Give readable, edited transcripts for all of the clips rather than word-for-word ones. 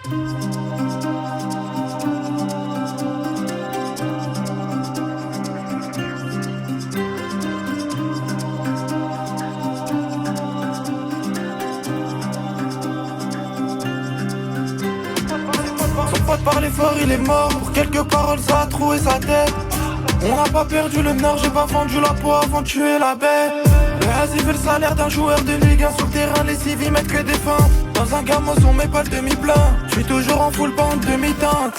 Son pote parlait fort, il est mort. Pour quelques paroles, ça a troué sa tête. On n'a pas perdu le nord, j'ai pas vendu la peau avant de tuer la bête. Le Hazi veut le salaire d'un joueur de Ligue 1. Sur le terrain, les civils mettent que des feintes. Dans un gamos, on met pas le demi-plein. J'suis toujours en full bande demi-teinte.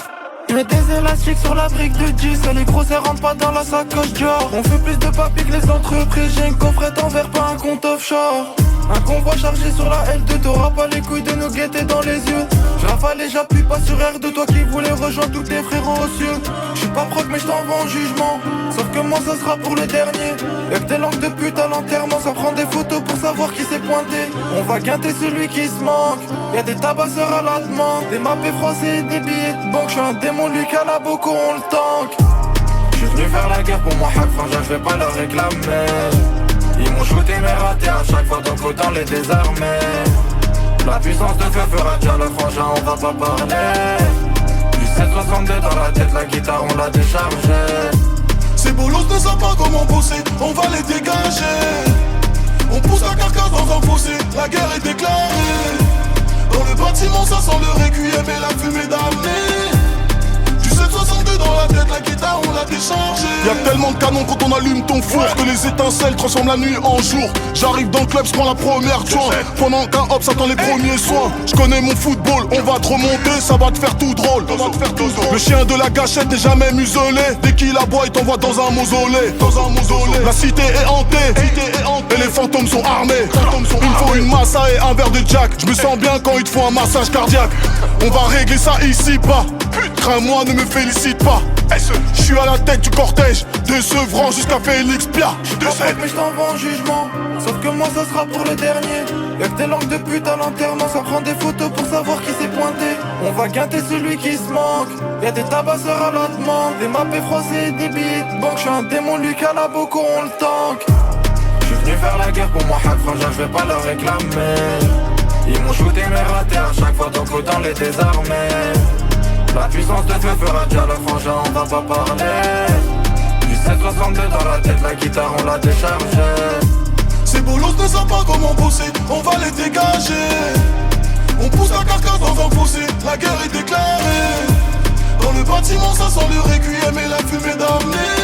J'mets des élastiques sur la brique de 10. Et les gros, ça rentre pas dans la sacoche Dior. On fait plus de papier que les entreprises. J'ai une coffrette en verre, pas un compte offshore. Un convoi chargé sur la L2, t'auras pas les couilles de nous guetter dans les yeux. J'rafale et j'appuie pas sur R2, toi qui voulais rejoindre tous tes frérots aux cieux. J'suis pas proc mais j't'envoie en jugement. Sauf que moi ça sera pour le dernier. Y'a que des langues de pute à l'enterrement, ça prend des photos pour savoir qui s'est pointé. On va guinter celui qui se manque. Y'a des tabasseurs à la demande, des mappés français et des billets de banque. J'suis un démon, lui qu'à la Boko on le tank. J'suis venu faire la guerre pour moi, hack frangin, j'vais pas leur réclamer. Ils m'ont shooté mais raté à chaque fois donc autant les désarmer. La puissance de feu fera déjà le frangin, on va pas parler. Du 762 dans la tête, la guitare on l'a déchargée. Ces bolos ne savent pas comment bosser, on va les dégager. On pousse la carcasse dans un fossé, la guerre est déclarée. Dans le bâtiment ça sent le requiem et la fumée d'année. Du 762 dans la tête, la guitare on l'a déchargée. Y'a tellement de canons quand on allume ton four que les étincelles transforment la nuit en jour. J'arrive dans le club, j'prends la première joint. Pendant qu'un hop s'attend les premiers soins. J'connais mon football, on va te remonter, ça va te faire tout drôle. Le chien de la gâchette n'est jamais muselé. Dès qu'il aboie, il t'envoie dans un mausolée. La cité est hantée, et les fantômes sont armés. Il me faut une massa et un verre de Jack. Je me sens bien quand ils te font un massage cardiaque. On va régler ça ici bas. Crains-moi, ne me félicite pas. Je suis à la tête du cortège, de Sevran jusqu'à Félix Pia. J'suis pas prêt mais j't'envoie en jugement. Sauf que moi ça sera pour le dernier. Y'a que des langues de pute à l'enterrement, ça prend des photos pour savoir qui s'est pointé. On va guinter celui qui se manque. Y'a des tabasseurs à la demande, des mappés français et des billets de banque. J'suis un démon, lui qu'à la Boko on le tank. J'suis venu faire la guerre pour moi, hack frangin, j'vais pas leur réclamer. Ils m'ont shooté mais raté à chaque fois donc autant les désarmer. La puissance de feu fera déjà le frangin, on va pas parler. Du 762 dans la tête, la guitare on l'a déchargée. Ces bolos ne savent pas comment bosser, on va les dégager. On pousse la carcasse dans un fossé, la guerre est déclarée. Dans le bâtiment ça sent le requiem et la fumée d'amener.